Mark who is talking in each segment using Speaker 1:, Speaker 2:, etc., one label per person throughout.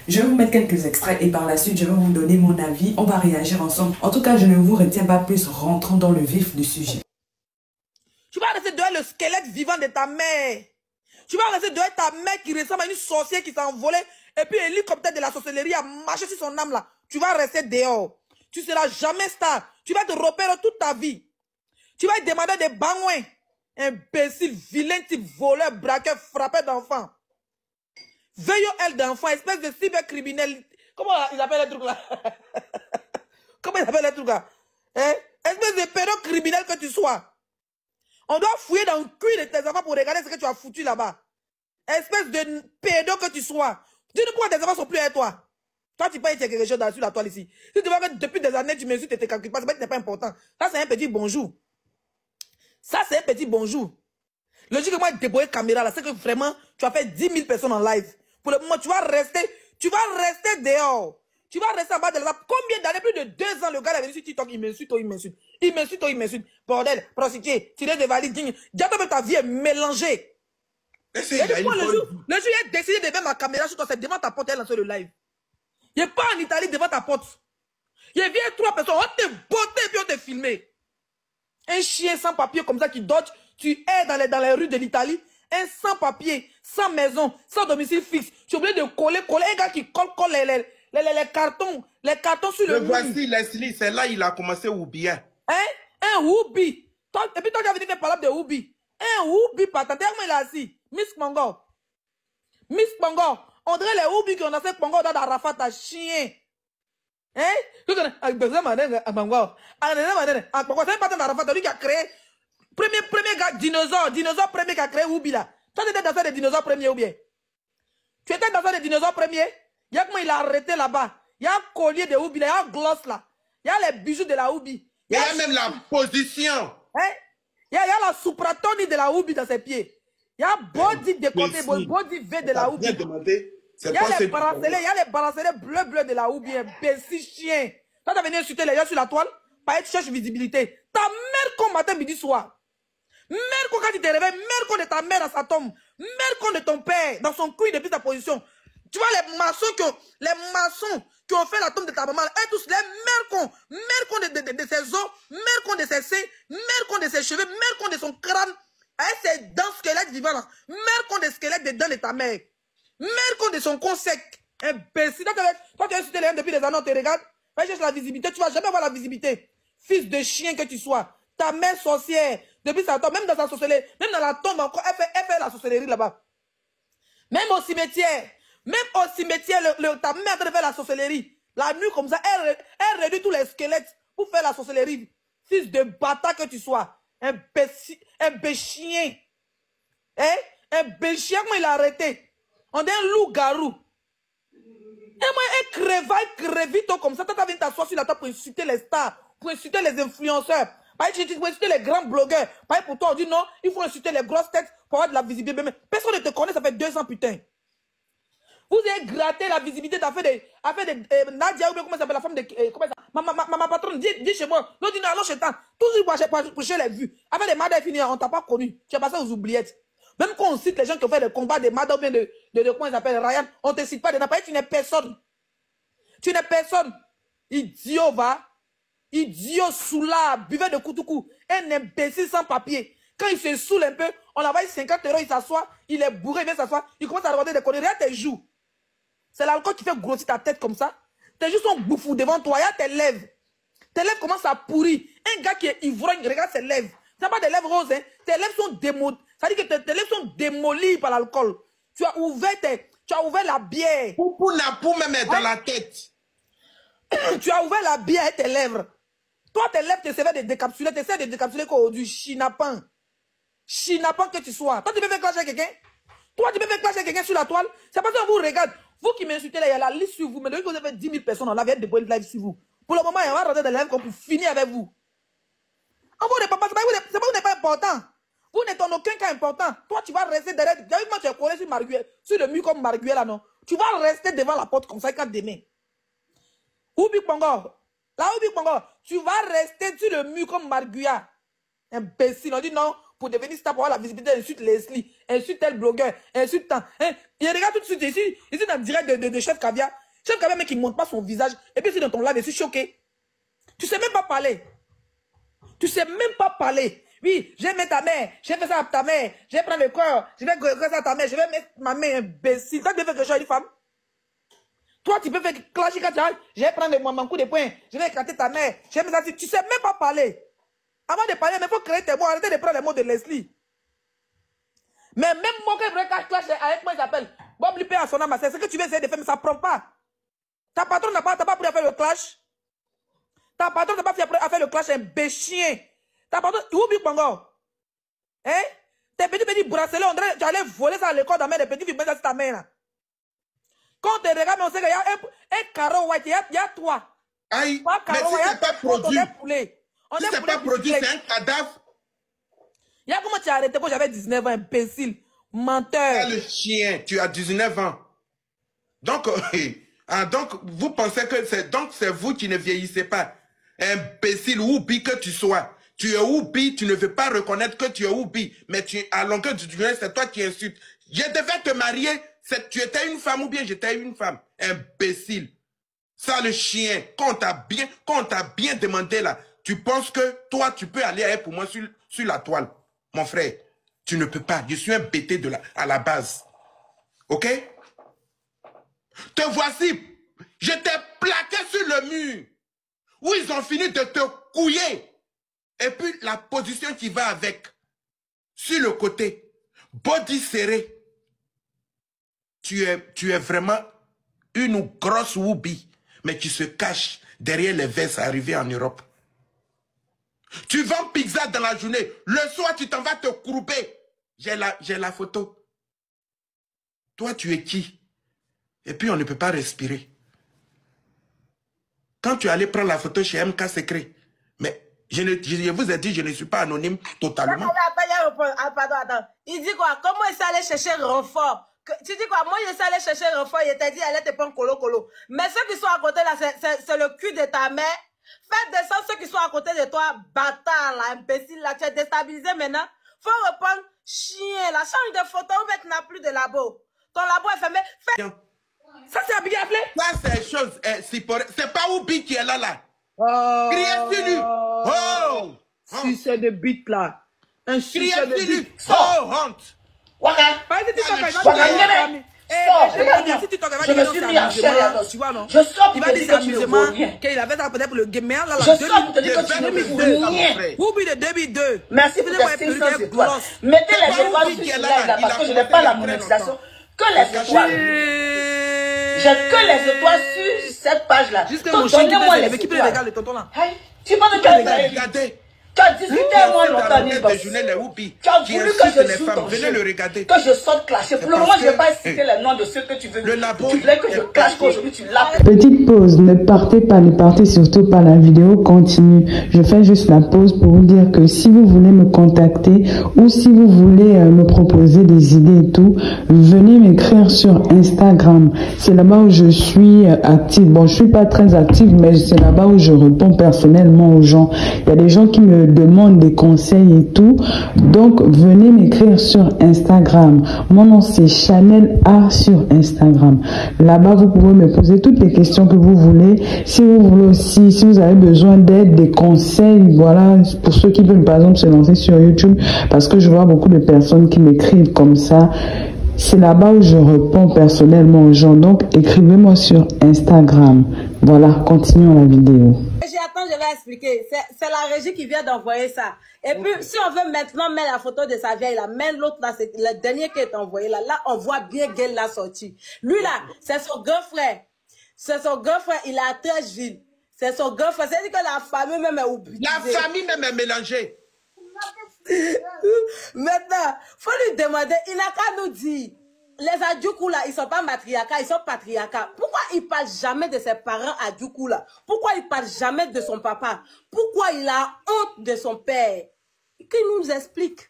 Speaker 1: Je vais vous mettre quelques extraits et par la suite, je vais vous donner mon avis. On va réagir ensemble. En tout cas, je ne vous retiens pas plus, rentrons dans le vif du sujet.
Speaker 2: Tu vas rester dehors le squelette vivant de ta mère. Tu vas rester dehors ta mère qui ressemble à une sorcière qui s'est envolée et puis l'hélicoptère de la sorcellerie a marché sur son âme là. Tu vas rester dehors. Tu ne seras jamais star. Tu vas te repérer toute ta vie. Tu vas demander des bangouins. Imbécile, vilain type, voleur, braqueur, frappeur d'enfants. Veilleux elle d'enfants, espèce de cybercriminel. Comment ils appellent les trucs là? Comment ils appellent les trucs là? Hein? Espèce de pédocriminel que tu sois. On doit fouiller dans le cul de tes enfants pour regarder ce que tu as foutu là-bas. Espèce de pédo que tu sois. Dis-nous pourquoi tes enfants sont plus avec toi. Toi, tu payes quelque chose sur la toile ici. Si tu vois que depuis des années, tu m'insultes et tu ne calcules pas, ce n'est pas important. Ça, c'est un petit bonjour. Ça, c'est un petit bonjour. Logiquement, débrouiller caméra là, c'est que vraiment, tu as fait 10 000 personnes en live. Pour le moment, tu vas rester dehors. Tu vas rester en bas de la... Combien d'années? Plus de 2 ans, le gars est venu sur TikTok, il m'insulte, il m'insulte. Il m'insulte, il m'insulte. Bordel, prostituée, tirer des valides, digne. Diable, même ta vie est mélangée. Et du coup, le jour, il a décidé de mettre ma caméra sur toi, c'est devant ta porte, elle lance le live. Il n'est pas en Italie devant ta porte. Il vient 3 personnes, on te botter et puis on te filmer. Un chien sans papier comme ça qui dodge, tu es dans les rues de l'Italie. Un sans papier, sans maison, sans domicile fixe. Tu es obligé de coller. Un gars qui colle les cartons sur le mur.
Speaker 3: Voici Leslie, c'est là il a commencé Oubien.
Speaker 2: Hein? Un Oubi. Et puis toi, tu as venu faire parler de Oubi. Un Oubi patate. Comment il a assis? Miss Pongo. Miss Pongo. On dirait les Oubi qui ont fait Pongo dans Arafat à chien. Hein? C'est pas lui qui a créé. Premier gars, dinosaure premier qui a créé Oubi là. Toi, tu étais dans ça des dinosaures premiers ou bien? Tu étais dans ça des dinosaures premiers? Il y a comment il a arrêté là-bas. Il y a un collier de Oubi là, il y a un gloss là. Il y a les bijoux de la Oubi.
Speaker 3: Il y a même la position.
Speaker 2: Hein? Il y a la supratoni de la Oubi dans ses pieds. Il y a body de côté, body V de la Oubi. Il y a les bracelets bleu de la Oubi, imbécile chien. Toi, tu as venu insulter les gens sur la toile, parce que tu cherches visibilité. Ta mère comme matin, midi, soir. Mère quand tu te réveilles, mère quand de ta mère dans sa tombe, mère quand de ton père dans son cul depuis sa position. Tu vois les maçons qui ont fait la tombe de ta maman, et tous les mères qu'on de ses os, mère qu'on de ses seins, mère qu'on de ses cheveux, mère qu'on de son crâne, avec ses dents squelettes vivants là, mère qu'on de squelettes des dents de ta mère, mère qu'on de son con sec, imbécile. Toi tu as insulté les gens depuis des années, on te regarde, va chercher la visibilité, tu vas jamais avoir la visibilité. Fils de chien que tu sois, ta mère sorcière, depuis sa tombe, même dans sa sorcellerie, même dans la tombe encore, elle fait la sorcellerie là-bas. Même au cimetière, ta mère devait faire la sorcellerie. La nuit comme ça, elle réduit tous les squelettes pour faire la sorcellerie. Fils de bâtard que tu sois, un béchien. Hein? Un béchien, comment il a arrêté? On est un loup-garou. Et moi, un crevito comme ça, tu as venu t'asseoir sur la table pour insulter les stars, pour insulter les influenceurs. Pour insulter les grands blogueurs. Pour toi, on dit non, il faut insulter les grosses têtes pour avoir de la visibilité. Mais personne ne te connaît, ça fait 2 ans, putain. Vous avez gratté la visibilité, t'as fait des Nadia, ou bien comment ça s'appelle la femme de... comment ça? Ma patronne, dis chez moi. L'autre dit non, allons chez toi. Toujours pour chez les vues. Avec les madres finies, on t'a pas connu. Tu as passé aux oubliettes. Même quand on cite les gens qui ont fait le combat des madres, ou bien de comment ils appellent Ryan, on te cite pas de n'importe. Tu n'es personne. Tu n'es personne. Idiot, va. Idiot, soulard, buveur de koutoukou, un imbécile sans papier. Quand il se saoule un peu, on l'envoie 50 €, il s'assoit, il est bourré, il vient s'asseoir, il commence à regarder des conneries. Regarde tes joues. C'est l'alcool qui fait grossir ta tête comme ça. Tes joues sont bouffous devant toi, regarde tes lèvres. Tes lèvres commencent à pourrir. Un gars qui est ivrogne, regarde ses lèvres. Tu n'as pas des lèvres roses, hein? Tes lèvres sont démolies. Ça veut dire que tes lèvres sont démolies par l'alcool. Tu as ouvert la bière.
Speaker 3: Pour même être dans la tête.
Speaker 2: Tu as ouvert la bière avec tes lèvres. Toi, tes lèvres, tu essaies de décapsuler, du chinapan. Chinapan que tu sois. Toi, tu peux faire clasher quelqu'un. Toi, tu peux faire clasher quelqu'un sur la toile. C'est parce qu'on vous regarde. Vous qui m'insultez là, il y a la liste sur vous. Mais depuis que vous avez 10 000 personnes en live, il y a des bonnes live sur vous. Pour le moment, il y a un rentrer dans les lives pour finir avec vous. En vous, c'est pas vous n'êtes pas important. Vous n'êtes en aucun cas important. Toi, tu vas rester derrière. Moi, tu es collé sur le mur comme Marguerite là, non. Tu vas rester devant la porte comme ça, quand demain. Oubi Pongo. Là, Oubi Pongo, tu vas rester sur le mur comme Marguerite. Imbécile. On dit non, pour devenir star, pour avoir la visibilité, insulte Leslie, insulte tel blogueur, insulte tant. Hein? Il regarde tout de suite ici dans le direct de Chef Caviar. Chef Caviar, mec, il ne montre pas son visage. Et puis, c'est dans ton live, je suis choqué. Tu sais même pas parler. Tu sais même pas parler. Oui, je vais mettre ta mère, je vais faire ça à ta mère, je vais prendre le corps, je vais faire ça à ta mère, je vais mettre ma mère imbécile. Toi, tu veux faire quelque chose à une femme? Toi, tu peux faire clasher quand tu as, je vais prendre mon coup de poing, je vais éclater ta mère, je vais mettre ça. Tu sais même pas parler. Avant de parler, il faut créer tes mots, arrêtez de prendre les mots de Leslie. Mais même moi, quand je clash avec moi, il s'appelle Bob Lippé à son âme, c'est ce que tu veux essayer de faire, mais ça ne prend pas. Ta patronne n'a pas pris à faire le clash. Ta patronne n'a pas pris à faire le clash, un béchien. Ta patronne, où est Bongo? Hein? Tes petits bracelets, on dirait que tu allais voler ça à l'école de des petits filles, c'est ta mère là. Quand on te regarde, on sait qu'il y a un carreau white, il y a toi.
Speaker 3: Aïe, mais si c'est pas produit, si c'est pas produit, c'est un cadavre.
Speaker 2: Il y a comment tu as arrêté quand j'avais 19 ans, imbécile, menteur.
Speaker 3: Le chien, tu as 19 ans. Donc, donc vous pensez que c'est vous qui ne vieillissez pas. Imbécile, oubi que tu sois. Tu es oubi, tu ne veux pas reconnaître que tu es oubi. Mais à longueur du journée, c'est toi qui insultes. Je devais te marier, tu étais une femme ou bien j'étais une femme. Imbécile. Ça, le chien, quand on t'a bien demandé là, tu penses que toi, tu peux aller pour moi sur la toile. Mon frère, tu ne peux pas. Je suis un bêté à la base. Ok? Te voici. Je t'ai plaqué sur le mur. Où ils ont fini de te couiller. Et puis, la position qui va avec. Sur le côté. Body serré. Tu es vraiment une grosse woubi. Mais qui se cache derrière les vestes arrivées en Europe. Tu vends pizza dans la journée. Le soir, tu t'en vas te courber. J'ai la photo. Toi, tu es qui? Et puis, on ne peut pas respirer. Quand tu allais prendre la photo chez MK Secret, mais je vous ai dit, je ne suis pas anonyme totalement.
Speaker 4: Attends. Il dit quoi? Comment il s'est allé chercher renfort? Tu dis quoi? Moi, je suis allé chercher renfort. Il t'a dit, elle te prendre colo. Mais ceux qui sont à côté là, c'est le cul de ta mère. Fais descendre ceux qui sont à côté de toi, bâtard là, imbécile là. Tu es déstabilisé maintenant. Faut reprendre chien là. Change de photo, ou mec n'a plus de labo. Ton labo est fermé.
Speaker 2: Ça, c'est Abigui appelé?
Speaker 3: Ça, c'est chose. C'est pas Oubi qui est là. Criez sur lui. Oh!
Speaker 2: Si c'est de bite là. Un succès de bite.
Speaker 3: Oh, honte.
Speaker 4: Je me suis mis en chair. Je sors pour te dire que tu ne vaux rien.
Speaker 2: Qu'il avait ça peut-être pour le gamer là.
Speaker 4: Je sors pour te dire que tu ne vaux rien.
Speaker 2: Oublie de 2002.
Speaker 4: Merci pour tes 500 étoiles. Mettez les étoiles sur ce live là parce que je n'ai pas la monétisation. Que les étoiles. J'ai que les étoiles sur cette page là. Donnez-moi les étoiles. Tu parles de quel? Tu as discuté moi longtemps, tu as voulu que je joue ton jeu, que je sorte clasher. Pour le moment, je ne vais pas citer les noms de ceux que tu veux. Tu voulais que je clash, qu'aujourd'hui tu l'appelles.
Speaker 5: Petite pause, ne partez surtout pas, la vidéo continue. Je fais juste la pause pour vous dire que si vous voulez me contacter ou si vous voulez me proposer des idées et tout, venez m'écrire sur Instagram. C'est là-bas où je suis active. Bon, je suis pas très active, mais c'est là-bas où je réponds personnellement aux gens. Il y a des gens qui me demandent des conseils et tout. Donc, venez m'écrire sur Instagram. Mon nom, c'est Chanel A sur Instagram. Là-bas, vous pouvez me poser toutes les questions que vous voulez. Si vous voulez aussi, si vous avez besoin d'aide, des conseils, voilà, pour ceux qui veulent, par exemple, se lancer sur YouTube, parce que je vois beaucoup de personnes qui m'écrivent comme ça. C'est là-bas où je réponds personnellement aux gens. Donc, écrivez-moi sur Instagram. Voilà, continuons la vidéo.
Speaker 4: Attends, je vais expliquer. C'est la régie qui vient d'envoyer ça. Et puis, si on veut maintenant mettre la photo de sa vieille, là, même l'autre là, c'est le dernier qui est envoyé là. Là, on voit bien qu'elle l'a sorti. Lui là, c'est son grand frère. C'est son grand frère, il a 13 villes. C'est son grand frère. C'est-à-dire que la famille même est oubliée.
Speaker 3: La famille même est mélangée.
Speaker 4: Maintenant, faut lui demander, il n'a qu'à nous dire. Les Adjoukou là, ils sont pas matriarcats, ils sont patriarcats. Pourquoi il parle jamais de ses parents Adjoukou là? Pourquoi il parle jamais de son papa? Pourquoi il a honte de son père? Qu'il nous explique.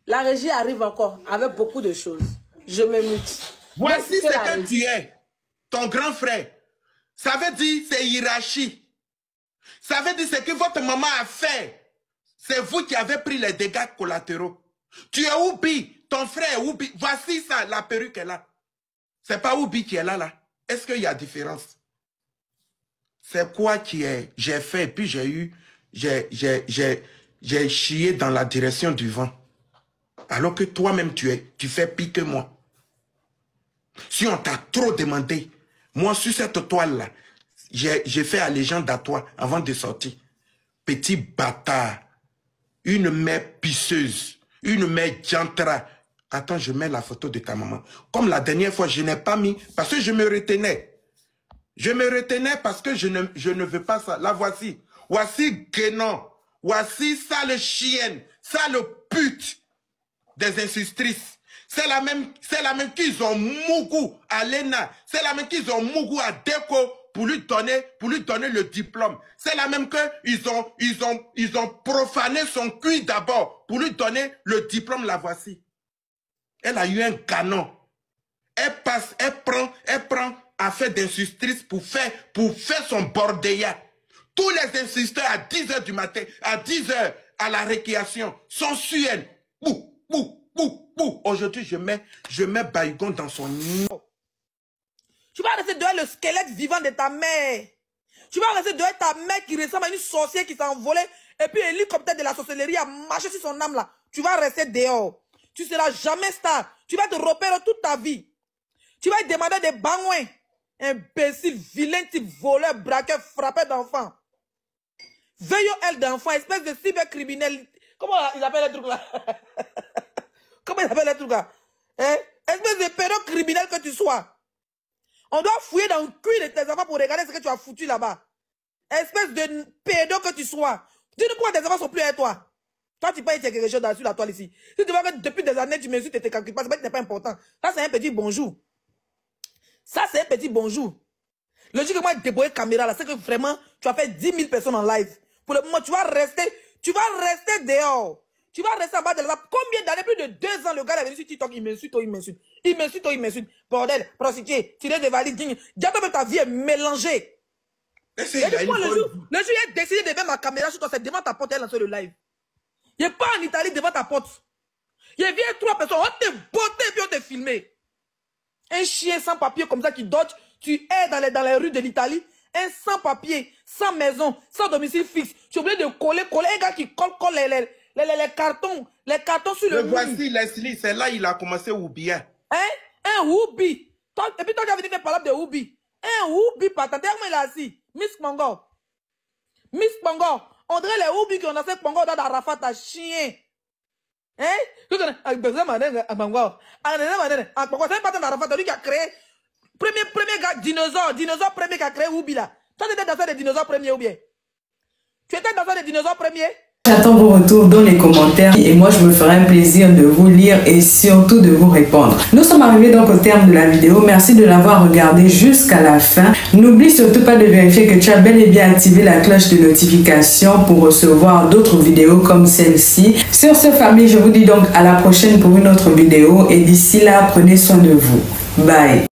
Speaker 4: La régie arrive encore avec beaucoup de choses. Je me mute.
Speaker 3: Voici ce que tu es, ton grand frère. Ça veut dire c'est hiérarchie. Ça veut dire ce que votre maman a fait. C'est vous qui avez pris les dégâts collatéraux. Tu es Whoopi, ton frère est Whoopi. Voici ça, la perruque est là. C'est pas Whoopi qui est là, là. Est-ce qu'il y a différence? C'est quoi qui est? J'ai fait, puis j'ai chié dans la direction du vent. Alors que toi-même, tu fais pire que moi. Si on t'a trop demandé, moi, sur cette toile-là, j'ai fait allégeance à toi avant de sortir. Petit bâtard. Une mère pisseuse. Une mère diantra. Attends, je mets la photo de ta maman. Comme la dernière fois, je n'ai pas mis, parce que je me retenais. Je me retenais parce que je ne veux pas ça. La voici. Voici Guénon. Voici ça le chien. Ça le pute des institutrices. C'est la même qu'ils ont Mougou à l'ENA. C'est la même qu'ils ont Mougou à Déco pour lui donner le diplôme. C'est la même qu'ils ont profané son cul d'abord pour lui donner le diplôme. La voici. Elle a eu un canon. Elle prend affaire d'institutrice pour faire son bordéia. Tous les instituteurs à 10 h du matin, à 10 h à la récréation, sont sur elle. Bou, bou, bou, bou. Aujourd'hui, je mets Baïgon dans son nid.
Speaker 2: Tu vas rester dehors le squelette vivant de ta mère. Tu vas rester dehors ta mère qui ressemble à une sorcière qui s'est envolée et puis l'hélicoptère de la sorcellerie a marché sur son âme là. Tu vas rester dehors. Tu seras jamais star. Tu vas te repérer toute ta vie. Tu vas demander des bangouins. Imbécile, vilain type voleur, braqueur, frappeur d'enfants. Veilleux d'enfants, espèce de cybercriminel. Comment ils appellent les trucs là? Comment ils appellent les trucs là? Hein? Espèce de pédocriminel que tu sois. On doit fouiller dans le cul de tes enfants pour regarder ce que tu as foutu là-bas. Espèce de pédo que tu sois. Dis-nous pourquoi tes enfants sont plus avec toi. Toi, tu peux être quelque chose sur la toile ici. Si tu vois que depuis des années, tu m'insultes et tu ne calcules pas, ce n'est pas important. Ça, c'est un petit bonjour. Ça, c'est un petit bonjour. Logiquement, débrouiller caméra là, c'est que vraiment, tu as fait 10 000 personnes en live. Pour le moment, tu vas rester dehors. Tu vas rester en bas de la table. Combien d'années, plus de 2 ans, le gars est venu sur TikTok, il m'insulte. Bordel, prostituée, tiré de valise, digne. Bientôt même ta vie est mélangée. Le jour, il a décidé de mettre ma caméra sur toi, c'est devant ta porte, elle lance le live. Il n'est pas en Italie devant ta porte. Il vient 3 personnes, on te botter et puis on te filmer. Un chien sans papier comme ça qui dodge, tu es dans les rues de l'Italie, un sans papier, sans maison, sans domicile fixe. Tu es obligé de coller, un gars qui colle les cartons sur le mur.
Speaker 3: Voici Leslie, c'est là il a commencé à oublier.
Speaker 2: Hein? Un Whoopi. Et puis toi, tu as venu faire parler de Whoopi. Un Whoopi, patate. Comment il a assis? Miss Pongo. On dirait les Whoopi qui ont lancé Pongo dans la rafale, ta chien. Hein? C'est un patin de rafale, lui qui a créé. Premier gars, dinosaure premier qui a créé Whoopi là. Toi, tu étais dans des dinosaures premiers ou bien? Tu étais dans des dinosaures premiers?
Speaker 1: J'attends vos retours dans les commentaires et moi je me ferai un plaisir de vous lire et surtout de vous répondre. Nous sommes arrivés donc au terme de la vidéo. Merci de l'avoir regardé jusqu'à la fin. N'oublie surtout pas de vérifier que tu as bel et bien activé la cloche de notification pour recevoir d'autres vidéos comme celle-ci. Sur ce, famille, je vous dis donc à la prochaine pour une autre vidéo et d'ici là, prenez soin de vous. Bye.